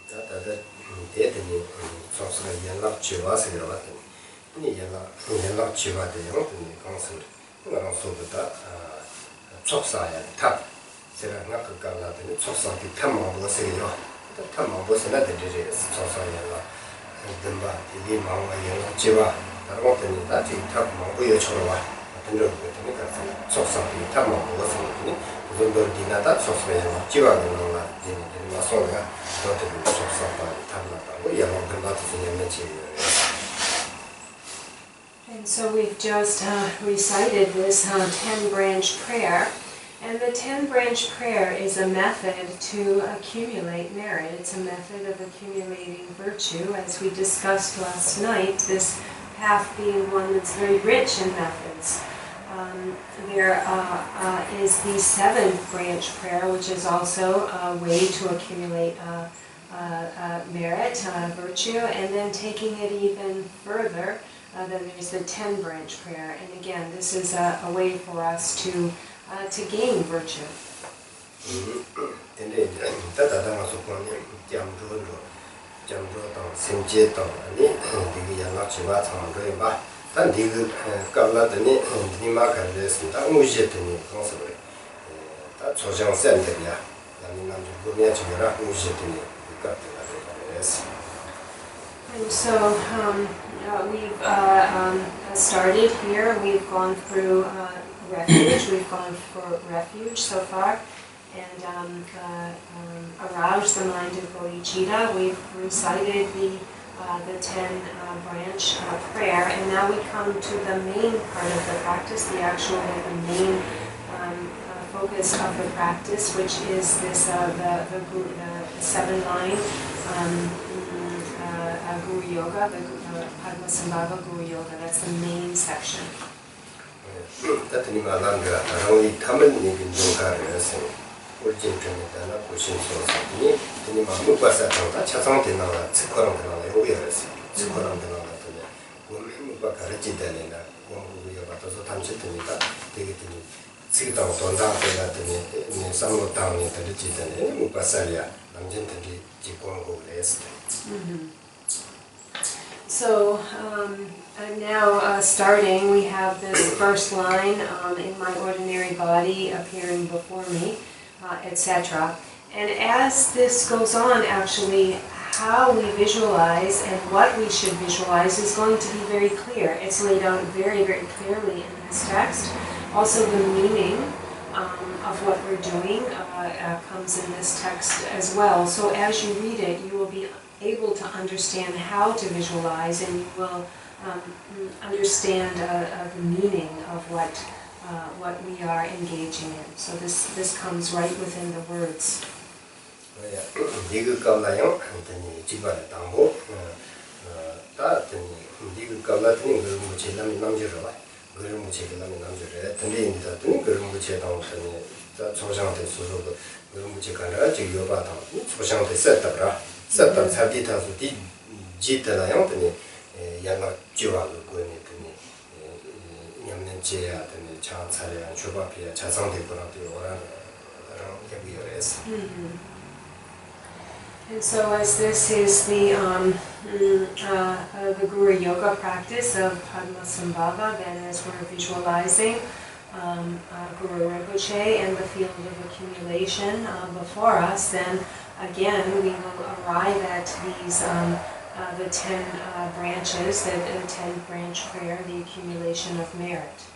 다들 대대니 소스가 연락 지와서 이러거든. 이 연락 지와대요. 강선 그런 소보다 촉사야 탑 제가 나그가라더니 촉사기 탐만 보세요. 탐만 보세요. 되지 소사 연락 된바 이 마음과 연락 지와 그런 것들이 다 탑만 보여줘라. 그런 거거든요. 그래서 촉사기 탐만 보세요. 그분들 디나다 소스에 지와는 거가 이제 마소가 어떻게 촉사가 탐나고 연락 된다 And so we've just recited this 10-branch prayer. And the 10-branch prayer is a method to accumulate merit. It's a method of accumulating virtue. As we discussed last night, this path being one that's very rich in methods. There is the 7th branch prayer, which is also a way to accumulate merit, virtue, and then taking it even further. Then there's the 10-branch prayer, and again, this is a way for us to gain virtue. And so we've started here. We've gone through refuge. We've gone for refuge so far, and aroused the mind of bodhicitta. We've recited the 10-branch prayer, and now we come to the main part of the practice, the main focus of the practice, which is this the 7-line. Guru Yoga, the Padmasambhava Guru Yoga, that's the main section. So now starting, we have this first line, in my ordinary body appearing before me, etc. And as this goes on, actually, how we visualize and what we should visualize is going to be very clear. It's laid out very, very clearly in this text. Also the meaning of what we're doing comes in this text as well. So as you read it, you will be able to understand how to visualize, and you will understand the meaning of what we are engaging in. So this comes right within the words. And so as this is the Guru Yoga practice of Padmasambhava, then as we're visualizing Guru Rinpoche and the field of accumulation before us, then again we will arrive at these the 10 branches, the 10-branch prayer, the accumulation of merit.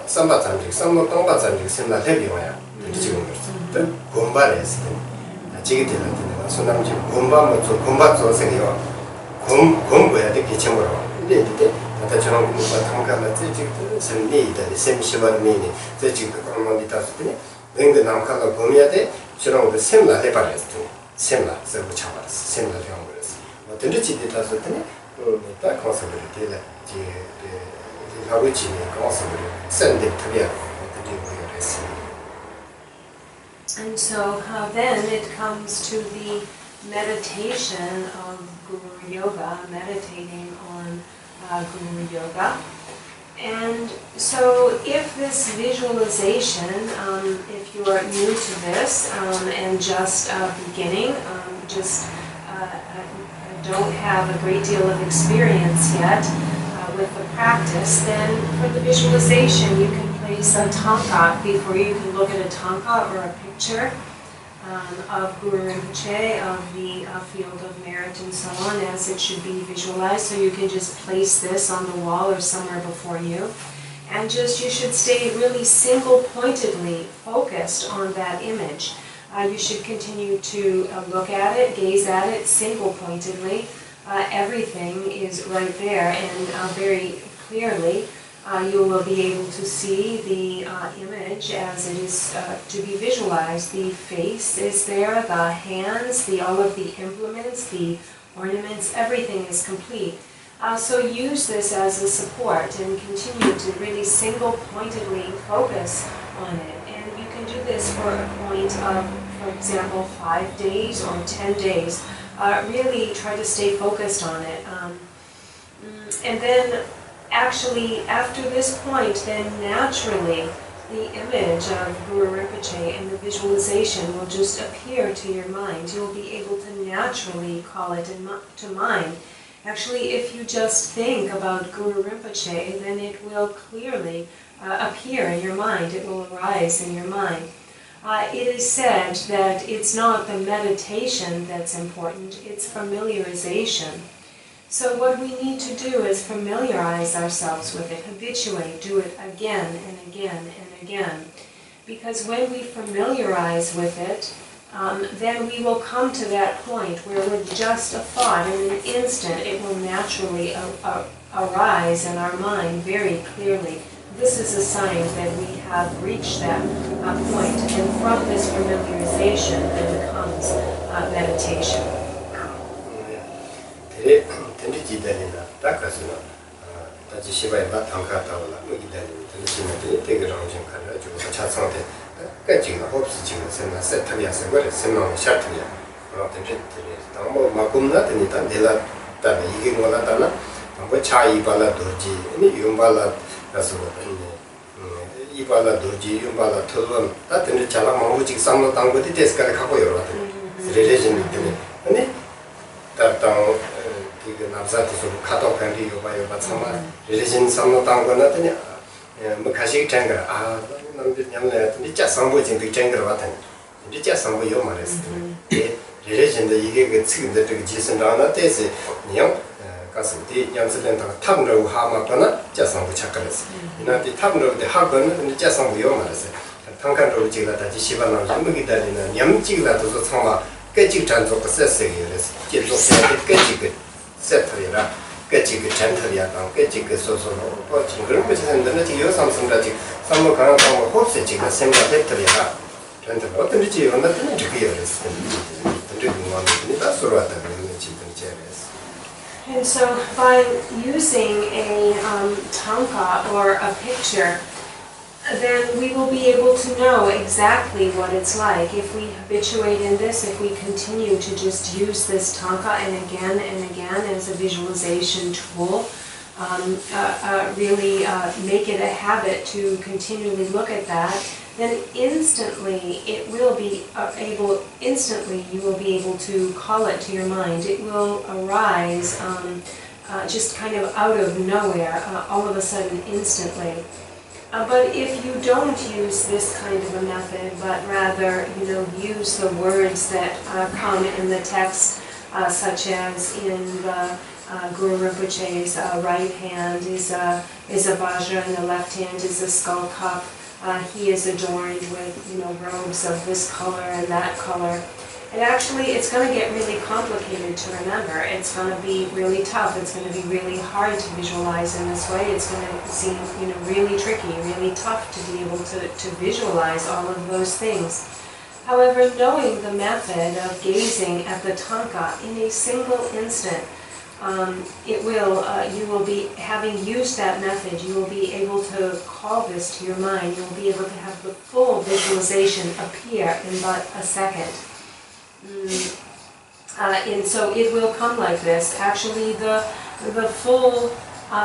삼바 잠직 삼모 동바 잠직 semla 대비와야 지금 그랬어. 곰바레스. 지게 되는 소남지 곰바모 곰바조 생겨. 곰고야 돼 기침으로. 근데 이때 나타 저런 곰바 통과가 지금 선미다 셈시반 미니. 지금 그런 거 있다더니 랭데 남카가 곰이야 돼. 저런 거 semla 해버렸어. semla 서브 잡았어. semla 되는 거였어. 어떤지 지대다더니 딱 컨셉을 되게 And so then it comes to the meditation of Guru Yoga, meditating on Guru Yoga. And so if this visualization, if you are new to this and just beginning, don't have a great deal of experience yet with the practice, then for the visualization you can place a thangka before you can look at a thangka or a picture of Guru Rinpoche, of the field of merit and so on, as it should be visualized. So you can just place this on the wall or somewhere before you. And you should stay really single-pointedly focused on that image. You should continue to look at it, gaze at it single-pointedly. Everything is right there, and very clearly you will be able to see the image as it is to be visualized. The face is there, the hands, all of the implements, the ornaments, everything is complete. So use this as a support and continue to really single-pointedly focus on it. And you can do this for a point of, for example, 5 days or 10 days. Really try to stay focused on it. And then actually after this point, then naturally the image of Guru Rinpoche and the visualization will just appear to your mind. You'll be able to naturally call it to mind. Actually, if you just think about Guru Rinpoche, then it will clearly appear in your mind. It will arise in your mind. It is said that it's not the meditation that's important, it's familiarization. So what we need to do is familiarize ourselves with it, habituate, do it again and again and again. Because when we familiarize with it, then we will come to that point where with just a thought, in an instant, it will naturally arise in our mind very clearly. This is a sign that we have reached that point, and from this familiarization then comes meditation. 이발라 도지 유발라 털은 나한테 잘라 마무직 상로 당고디 데스까지 갖고 열어왔더니 레레진이 때문에 아니 따당 그 남자한테서 카톡 한디 요바 참아 레레진 상로 당고나더니 뭐 가시기 전에 남들 냠내 진짜 상보진도 전에 왔더니 진짜 상보 요 말했어 레레진도 이게 그 지금도 그 지선하나 데스 그냥 가슴디 양슬렌다가 탑으로 하마거나 자상부 착각했어. 이나디 탑으로 하거는 자상부 요 말했어. 당간으로 지가다지 시발나 좀 기다리는 냠지가도 참아 깨지 잔족도 세세기래서 계속해야 깨지 그 세트리라 깨지 그 잔트리야 당 깨지 그 소소로 거친 그런 것이 했는데 지금 삼성다지 삼모 강한 삼모 호세 지가 생각 세트리라 전체 어떤 일이 원하든 이렇게 열었어. 근데 그거는 다 서로 왔다 그러는 지금 제레스. And so by using a thangka or a picture, then we will be able to know exactly what it's like. If we habituate in this, if we continue to just use this thangka and again as a visualization tool, really make it a habit to continually look at that, then instantly you will be able to call it to your mind. It will arise just kind of out of nowhere, all of a sudden, instantly. But if you don't use this kind of a method, but rather, use the words that come in the text, such as in the Guru Rinpoche's right hand is a vajra and the left hand is a skull cup. He is adorned with, robes of this color and that color. And actually, it's going to get really complicated to remember. It's going to be really tough. It's going to be really hard to visualize in this way. It's going to seem, really tricky, really tough to be able to visualize all of those things. However, knowing the method of gazing at the tanka in a single instant, you will be, having used that method, you will be able to call this to your mind. You will be able to have the full visualization appear in but a second. And so it will come like this. Actually, the full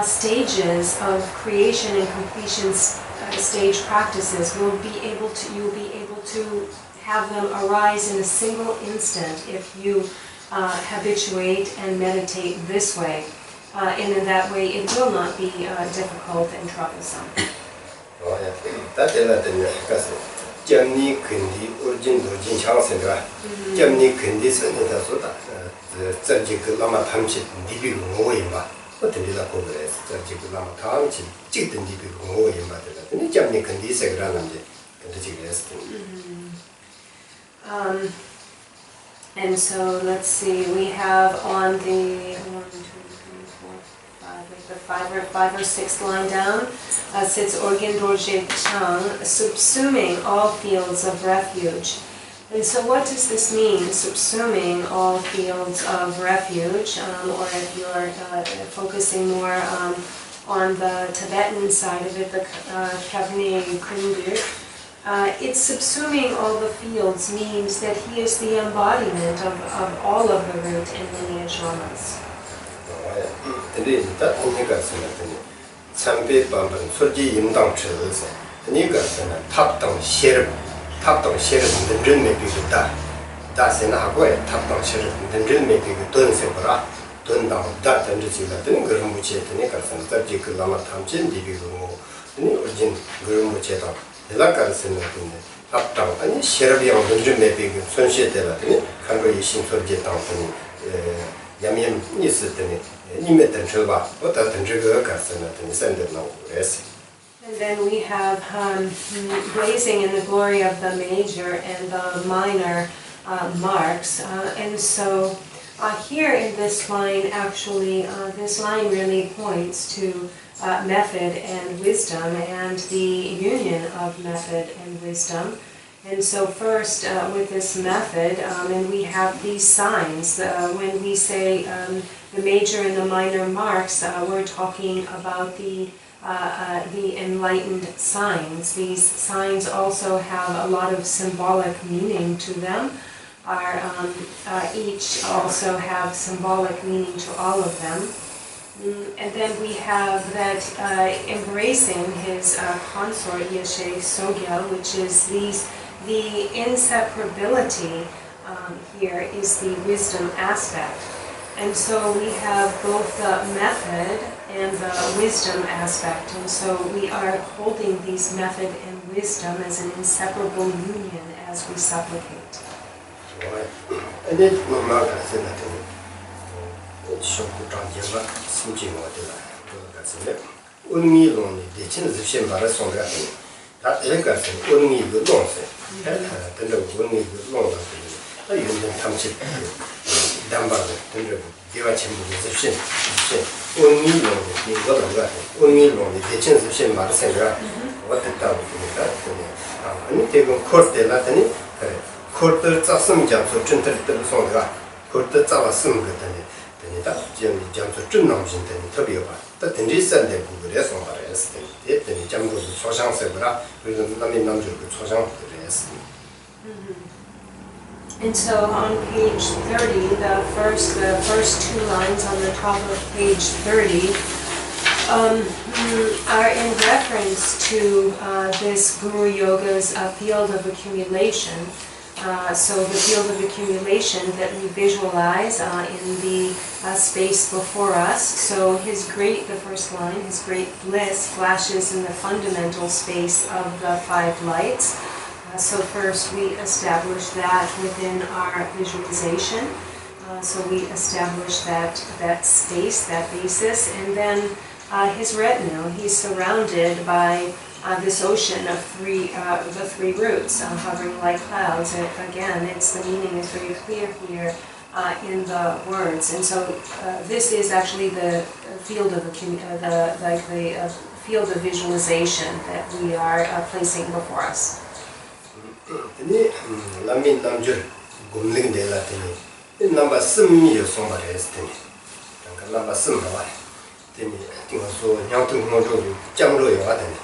stages of creation and completion stage practices you'll be able to have them arise in a single instant if you habituate and meditate this way. And in that way, it will not be difficult and troublesome. Jamni Kundi, Urjin Dojin Changsen, Jamni Kundi Sanita Soda, the surgical Lama Tamchit, Dibi Moima, what the Lila Congress, surgical Lama Tamchit, Chitin Dibi Moima, and Jamni Kundi Sagran and the Chigas. And so let's see, we have on the 5 or 6 line down, sits Organ Dorje Chang, subsuming all fields of refuge. And so what does this mean, subsuming all fields of refuge, or if you're focusing more on the Tibetan side of it, the Kavne Kundu, it's subsuming all the fields means that he is the embodiment of all of the root and lineage lamas. 근데 다 언니가서는 참배 방법 솔직히 임당 쳐서 언니가서는 탑당 쉐르 든든메 비다 다세나 하고에 탑당 쉐르 든든메 비고 돈세버라 돈당 다 던지지가 되는 그런 무치했더니 가서는 저기 그 라마 탐진 디비고 아니 어진 그런 무치다 연락가서는 근데 탑당 아니 쉐르비랑 든든메 비고 손시에다더니 한거 이신 솔직히 당더니 야미엠 있었더니 And then we have blazing in the glory of the major and the minor marks. And so here in this line, actually, this line really points to method and wisdom and the union of method and wisdom. And so first, with this method, and we have these signs. When we say the major and the minor marks, we're talking about the enlightened signs. These signs also have a lot of symbolic meaning to them. Each also have symbolic meaning to all of them. And then we have that embracing his consort Yeshe Sogyal, which is the inseparability here is the wisdom aspect. And so we have both the method and the wisdom aspect. And so we are holding these method and wisdom as an inseparable union as we supplicate. And then And so on page 30, the first 2 lines on the top of page 30 are in reference to this Guru Yoga's field of accumulation. So the field of accumulation that we visualize in the space before us. So the first line, his great bliss flashes in the fundamental space of the 5 lights. So first we establish that within our visualization. So we establish that space, that basis, and then his retinue. He's surrounded by this ocean of the three roots, hovering like clouds. Again, the meaning is very clear here in the words, and so this is actually the field of the field of visualization that we are placing before us. Number 7 有送把这是的，那个 number 7的话，的呢，听说两头广州江州有啊的呢，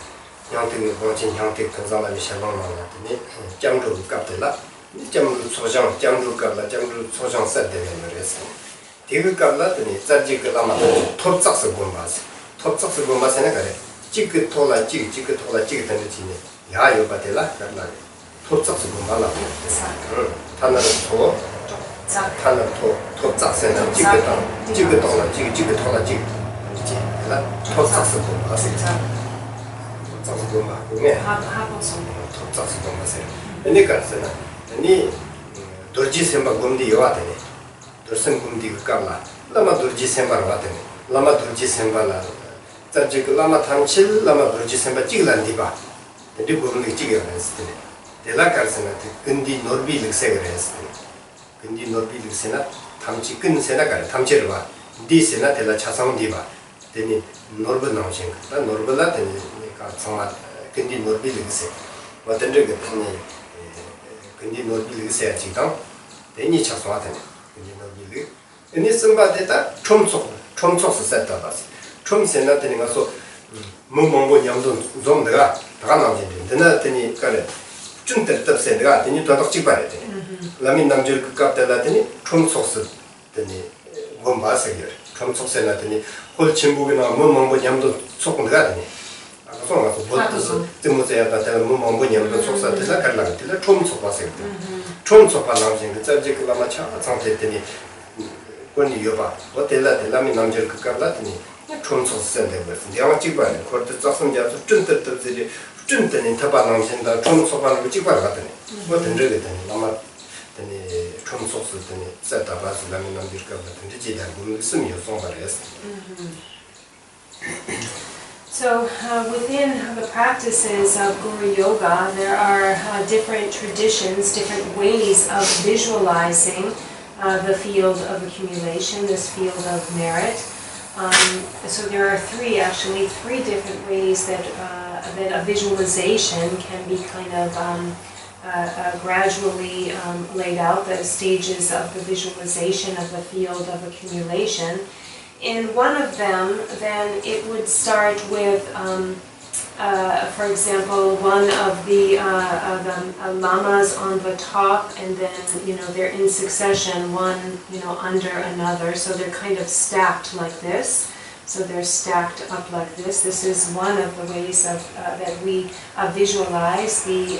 两头往前两头跟上来就相当忙了的呢，江州搞的了，江州初上江州搞了，江州初上7的那个是，这个搞了的呢，这几个那么托扎是公巴是，托扎是公巴是那个的，几个托了几个托了几个等的钱呢，也有把的了，搞了，托扎是公巴了，他那个托。他那托扎身上几个刀了，几个托了几个，了托扎是公嘛是，扎是公嘛，公哎，托扎是公嘛是，那个是呢，你多几千把公的有啊的呢，多生公的个干了，那么多几千把话的呢，那么多几千把了，在这个那么汤吃，那么多几千把几个人的吧，这公的几个人是的，这那个是呢，跟的诺比的3个人是的。근데 너비도 세나 탐지 근 세나가 탐지를 봐. 디 세나 될라 차상디 봐. 되니 노르브 나오신 거. 노르브라 되니 가 정말 근데 노르비도 세. 어떤 적이 되니 근데 노르비도 세야 지금 되니 차상화 되니. 근데 노르비도 근데 선바데다 촘속스 셌다 봤어. 촘 세나 되니 가서 뭐뭐 양도 좀 내가 다 나오는데 되나 되니 그래. 좀 때렸어 내가 되니 더 찍봐야 돼. 라민 남절 그 값달라더니 촘속스 되니 뭔 봐서요. 촘속세나더니 홀 진북이나 뭐뭐 냠도 속은 가더니 아까 가서 뭐도 좀뭐야 다들 뭐뭐 냠도 속사들라 갈라들라 촘속 봐서요. 촘속 봐나오신 그 짧게 그 아마 차 상태더니 권이 여봐. 어때라 라민 남절 그 값달라더니 촘속세인데 벌써 내가 찍봐야 그것도 짝성자서 쫀뜨뜨들이 쫀뜨는 타바나오신다 촘속하는 찍봐야 가더니 뭐 던져겠더니 아마 So within the practices of Guru Yoga, there are different traditions, different ways of visualizing the field of accumulation, this field of merit. So there are three different ways that a visualization can be kind of gradually laid out, the stages of the visualization of the field of accumulation. In one of them, then it would start with, for example, one of the lamas on the top, and then, they're in succession, one, under another, so they're kind of stacked like this. So they're stacked up like this. This is one of the ways of that we visualize the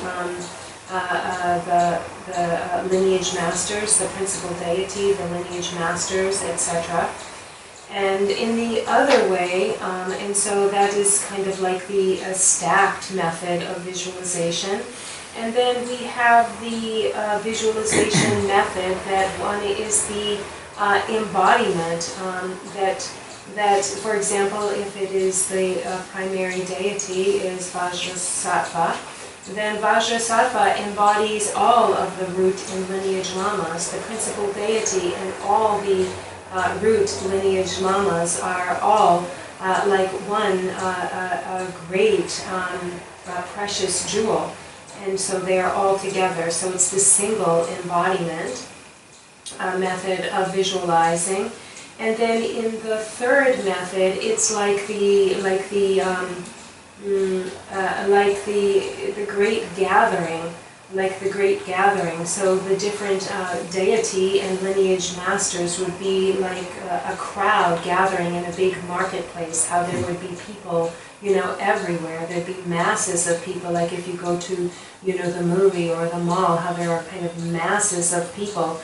lineage masters, the principal deity, the lineage masters, etc. And in the other way, and so that is kind of like the stacked method of visualization. And then we have the visualization method that one is the embodiment that, for example, if it is the primary deity is Vajrasattva, then Vajrasattva embodies all of the root and lineage lamas. The principal deity and all the root lineage lamas are all like one great precious jewel. And so they are all together. So it's the single embodiment method of visualizing. And then in the third method, it's like the great gathering, So the different deity and lineage masters would be like a crowd gathering in a big marketplace. How there would be people, everywhere. There'd be masses of people. Like if you go to, the movie or the mall, how there are kind of masses of people.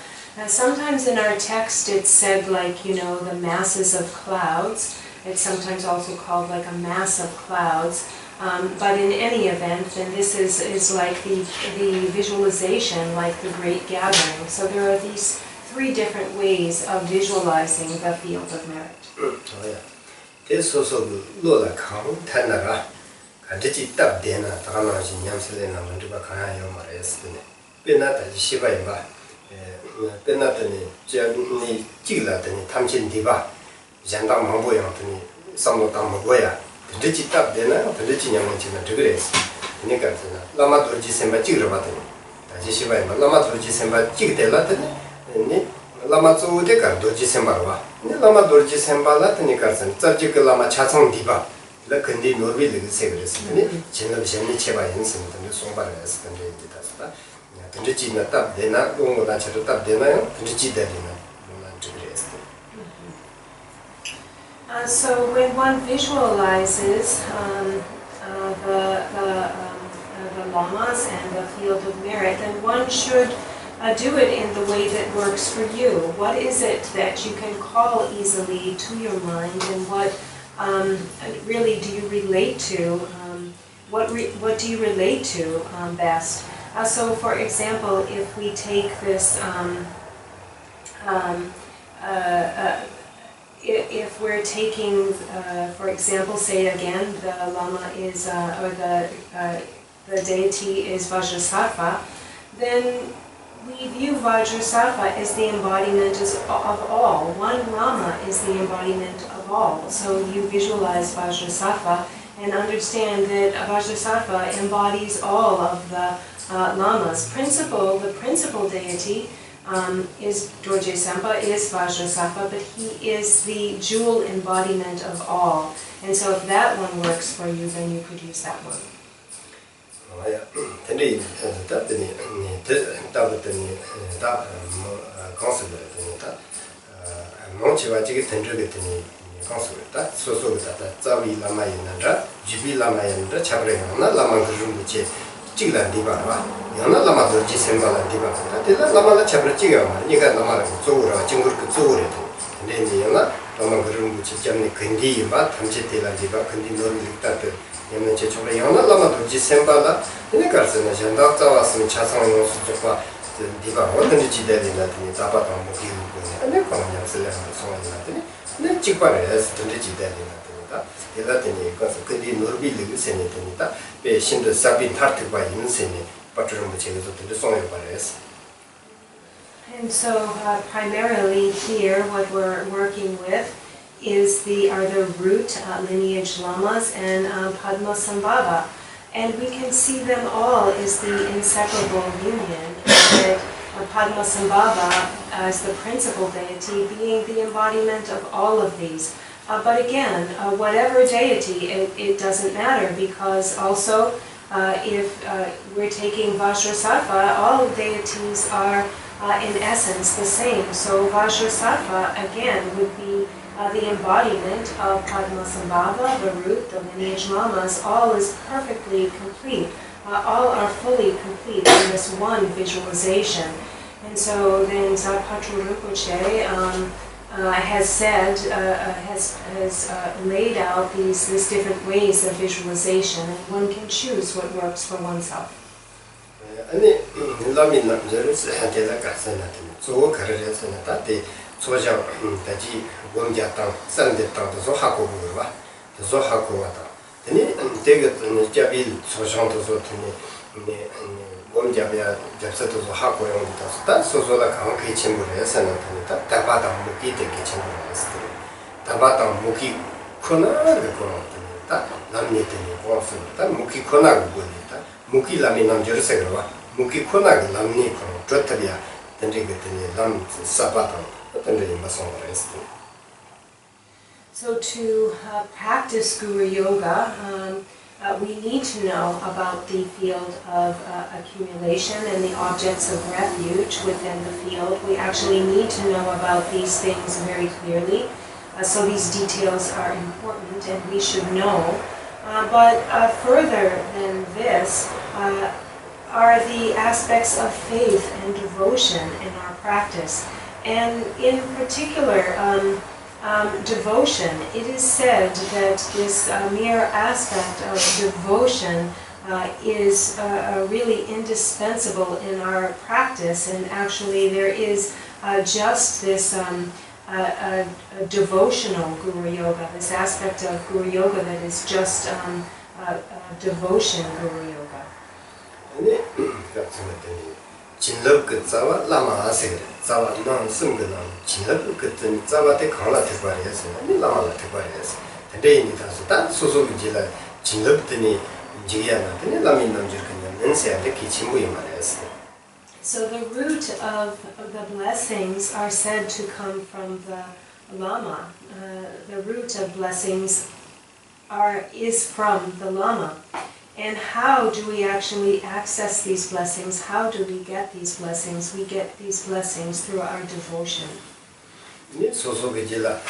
Sometimes in our text it's said like, the masses of clouds. It's sometimes also called like a mass of clouds. But in any event, then this is like the visualization, like the great gathering. So there are these 3 different ways of visualizing the field of merit. Oh yeah. This also lola kang tanara. Kanji tab dena tagana ji nyamsele na manduba kana yo mares ne. Penata ji shiba imba. Penata ni ni jigla ni tamchin diba. Janda mambo yang ni samlo tam boya. Kanji tab dena kanji nyamchi na tugres. Ni ka tsena. Lama dorji semba jigra batani. Ji shiba imba lama dorji semba jigdela tani. Ni lama tsu de ka dorji semba wa. Ni lama dorji semba la tani ka tsen. Tsarji ka lama chachang diba. La kandi norvi le se gres ni chenna bishani cheba yin sin de somba le se de ta sta ya de ji na tab de na long la cha tab de na de ji de na la gres. So when one visualizes the lamas and the field of merit, then one should do it in the way that works for you. What is it that you can call easily to your mind, and what really do you relate to? What do you relate to best? So, for example, if we take this, if we're taking, for example, say again, the lama is, or the deity is Vajrasattva, then we view Vajrasattva as the embodiment of all. One lama is the embodiment of all. So you visualize Vajrasattva and understand that Vajrasattva embodies all of the lamas. The principal deity is Dorje Sempa, is Vajrasattva, but he is the jewel embodiment of all. And so if that one works for you, then you could use that one. Yeah, today that the concept Monchiva Jig Tendric concept, so that Zavi Lama Yanandra, Jibi Lama Yandra, Chabrana, Lama Rumbuche, Chigla Diva, Yana Lama Jisemba Diva, Lama Chabrachiga, Nika Lama Zora, Jingur Zora, and then the Yana, Lama Rumbuche, Jamni Kandi, Tamchitila Diva, Kandi Normi. Yemenche chola yana lama dorji sembala ine karsena janda tawasmi chasang yo sujwa diba hodni jideli na tini taba tambo kiu ko ne ko nyamsele ha songa na tini ne chipare es tini jideli na tini ta ela tini ko kedi norbi ligu sene tini ta be shinda sabi tartu ba yin sene patrum bu chego tini songa pare es. And so primarily here what we're working with are the root lineage lamas and Padmasambhava, and we can see them all as the inseparable union, that Padmasambhava as the principal deity being the embodiment of all of these. But again, whatever deity, it doesn't matter, because also if we're taking Vajrasattva, all deities are in essence the same. So Vajrasattva again would be the embodiment of Padmasambhava, the root, the lineage lamas. All is perfectly complete. All are fully complete in this one visualization. And so then Zapatra Rinpoche has said, has laid out these different ways of visualization, and one can choose what works for oneself. 소장 다지 원자당 산대당 도 하고가 도 하고가 되니 되게 잡일 소장도 소트니 네 원자비야 잡서도 하고 용도다 소소가 강하게 친구를 해서는 되니까 다바다 무기 되게 친구를 했어요. 다바다 무기 코나를 거는다 남녀들이 고맙습니다. 무기 코나를 보니까 무기 남이 남저서가 무기 코나를 남니 거 좋다비야 된게 되니 남 사바다. So to practice Guru Yoga, we need to know about the field of accumulation and the objects of refuge within the field. We actually need to know about these things very clearly. So these details are important and we should know. But further than this are the aspects of faith and devotion in our practice. And in particular, devotion, it is said that this mere aspect of devotion is really indispensable in our practice, and actually there is just this a devotional Guru Yoga, this aspect of Guru Yoga that is just a devotion Guru Yoga. 진럽 그 자와 라마 아세게 자와 난 숨거나 진럽 그때 자와 때 강라 대발해서 라마라 대발해서 근데 이미다서 단 소소기 지라 진럽 때니 지야나 때니 라민 남지 그냥 nen세한테 기침부이 말했어. So the root of the blessings are said to come from the Lama. The root of blessings is from the Lama. And how do we actually access these blessings? How do we get these blessings? We get these blessings through our devotion. 소소비지라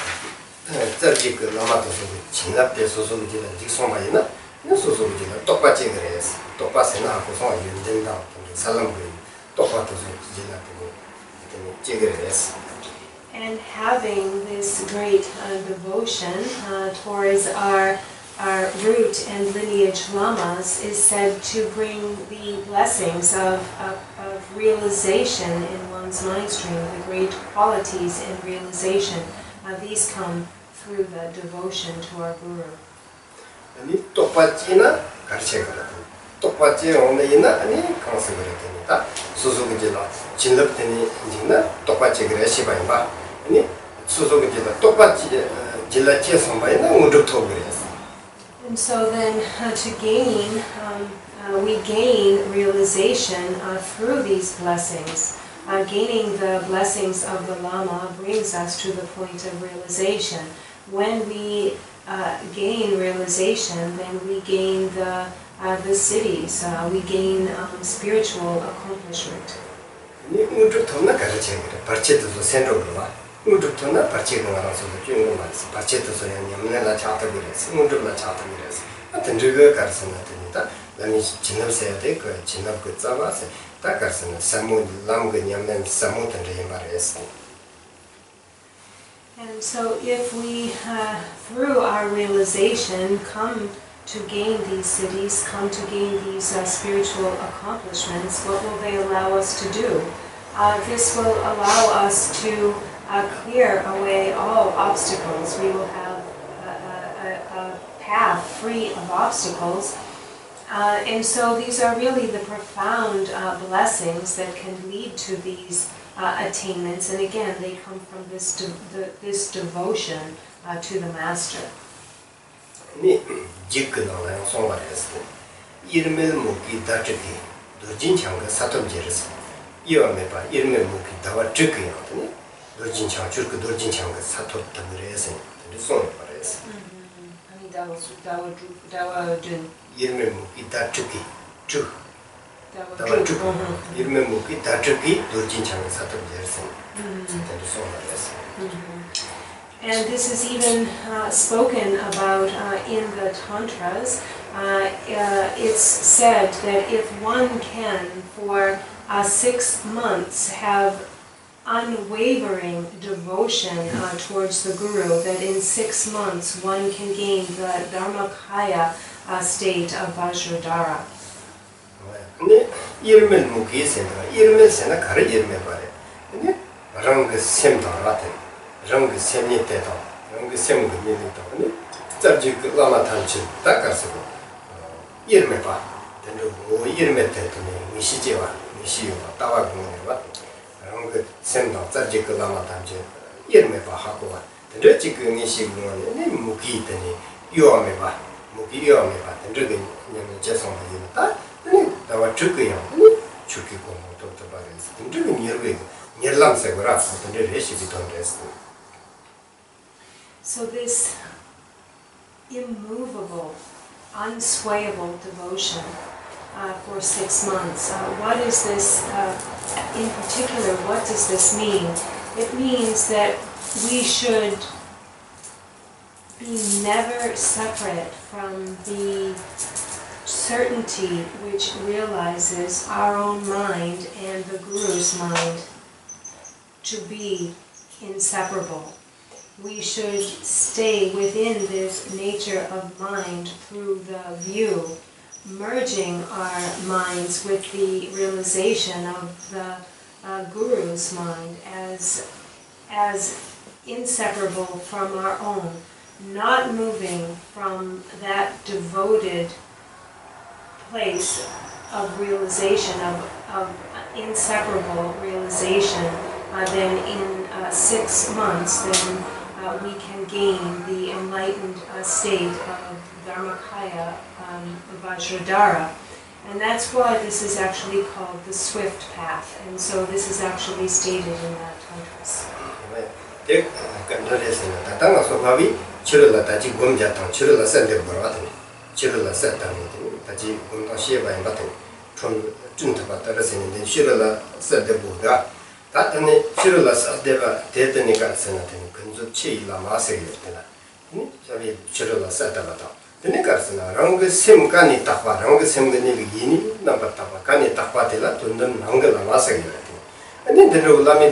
저기 그 라마도 진납대 소소비지라 직송바이나 소소비지라 똑같이 그래서 똑같이나 하고 소 연된다 사람들이 똑같아서 지나고 그래서 And having this great devotion towards our root and lineage lamas is said to bring the blessings of realization in one's mind stream, the great qualities in realization. These come through the devotion to our Guru. 아니 똑같이나 가르쳐가라. 똑같이 오늘이나 아니 강서 그랬더니다. 수수기지나 진럽더니 이제나 똑같이 그래 시바인바. 아니 수수기지나 똑같이 질라치 선바이나 우르토 그랬어. And so then to gain, we gain realization through these blessings. Gaining the blessings of the Lama brings us to the point of realization. When we gain realization, then we gain the cities, we gain spiritual accomplishment. 우르토나 가르쳐야 그래. 발치도 센로로와. 우르토나 발치가 나와서 중요한 말이지. 발치도서 냠내나 차도 그래서 우르나 차도 그래서. 하여튼 저거 가르쳐놨답니다. 남이 진업해야 돼. 그 진업 그 잡아서 다 가르쳐놨. 사무 남그 냠내 사무든 저 말했어. And so if we, through our realization, come to gain these cities, come to gain these spiritual accomplishments, what will they allow us to do? This will allow us to clear away all obstacles. We will have a path free of obstacles. And so these are really the profound blessings that can lead to these attainments. And again, they come from this devotion to the Master. 니 직근어랑 송발했어. 이름을 먹기 다르게 도진창가 사tom제르스. 이와메 봐. 이름을 먹기 다와 적게요. 도진창 줄그 도진창가 사토다 그래서 송을 말했어. 아니 다와 준 이름을 먹기 다르게 쭉 다와 쭉 이름을 먹기 다르게 도진창가 사tom제르스. 송을 말했어. And this is even spoken about in the Tantras. It's said that if one can, for 6 months, have unwavering devotion towards the Guru, that in 6 months one can gain the Dharmakaya state of Vajradhara. 근데 이름을 먹기 생각, 이름을 생각 가르 이름을 말해. 근데 그런 그 셈도 같아. rāṅga semni tētā, rāṅga semga nīni tā, tsarjī lāma tāñchī tā kārsa kō, irme pā, tēndu wō irme tētā nīshī jīwa, nīshī yuwa, tāwā kōngi wā, rāṅga semdā tsarjī lāma tāñchī, irme pā hā kō wā, tēndu jī kō nīshī kōngi, mūkī tēni, yuwa me pā, mūkī yuwa me pā, tēndu kō nyami jēsōng bā yuwa tā, tāwā chūkī yuwa, chūkī kōngi tō tō bā rēs, tēndu kō nirwē kō, nirlāṃ sē kō rā, tēndu rēshī kī tōng rēs. So this immovable, unswayable devotion for 6 months, what is this, in particular, what does this mean? It means that we should be never separate from the certainty which realizes our own mind and the Guru's mind to be inseparable. We should stay within this nature of mind through the view, merging our minds with the realization of the Guru's mind as inseparable from our own, not moving from that devoted place of realization, of inseparable realization, then in 6 months, then we can gain the enlightened state of Dharmakaya Vajradhara. And that's why this is actually called the swift path. And so this is actually stated in that tantras. And then the Lami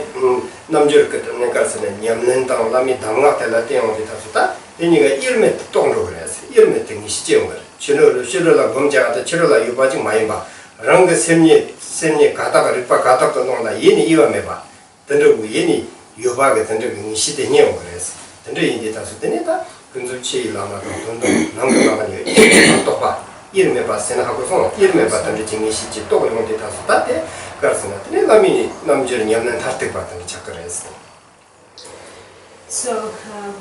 Namjurka Carson, Yamnan, Lami Danga, Telation, then you get Irmet Tongress, Irmeting is Chimber, Chirula Gomja, the Chirula, you watching Maimba, Ranga Semni Kata, Ripa Kata, Yeni Ivameba, then the Yeni, Yubaga, and the Shitty Nyongres, and the Indita Sutenita, Kunzuchi Lama, Nanga, Topa. Irmeba Senahakon, Irmeba and the Tingishi, Togon de Tastate, Garsona, Lamini, Namjurian and Tartibat and Chakras. So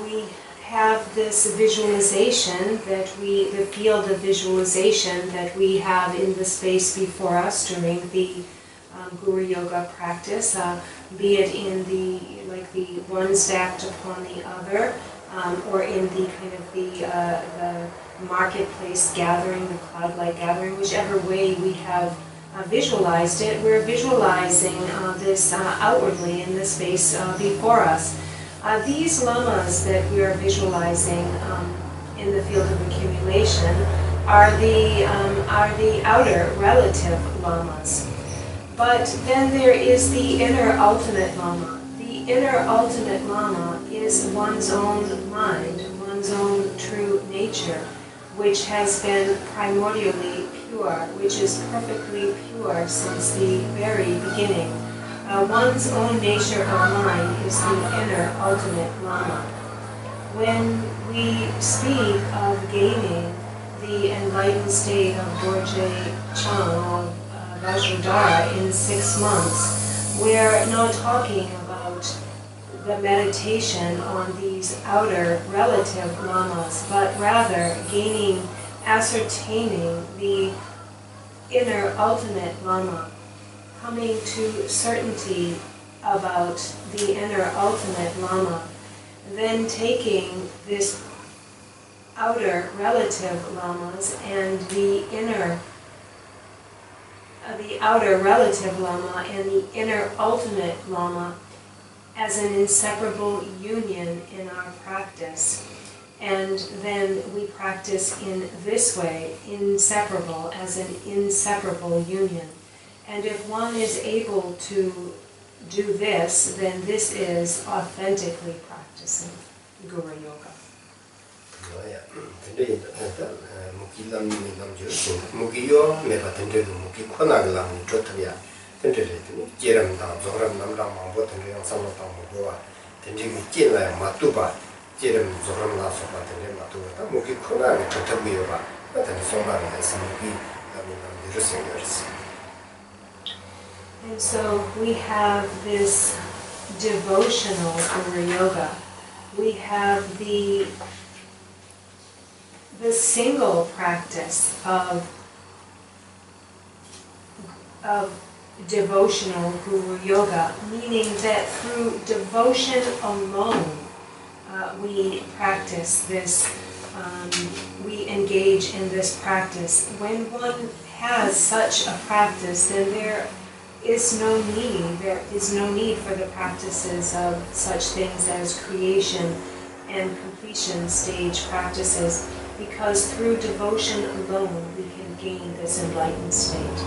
we have this visualization the field of visualization that we have in the space before us during the Guru Yoga practice, be it in the one stacked upon the other, or in the kind of the marketplace gathering, the cloud-like gathering, whichever way we have visualized it, we're visualizing this outwardly in the space before us. These lamas that we are visualizing in the field of accumulation are the outer relative lamas. But then there is the inner ultimate lama. The inner ultimate lama is one's own mind, one's own true nature, which has been primordially pure, which is perfectly pure since the very beginning. One's own nature of mind is the inner ultimate lama. When we speak of gaining the enlightened state of Dorje Chang, of Vajradhara, in 6 months, we're not talking about the meditation on these outer relative lamas, but rather ascertaining the inner ultimate lama, coming to certainty about the inner ultimate lama, then taking this outer relative lamas and the outer relative lama and the inner ultimate lama as an inseparable union in our practice. And then we practice in this way, inseparable, as an inseparable union. And if one is able to do this, then this is authentically practicing Guru Yoga. And so we have this devotional Guru Yoga. We have the single practice of devotional Guru Yoga, meaning that through devotion alone we practice this, we engage in this practice. When one has such a practice, then there is no need for the practices of such things as creation and completion stage practices, because through devotion alone we can gain this enlightened state.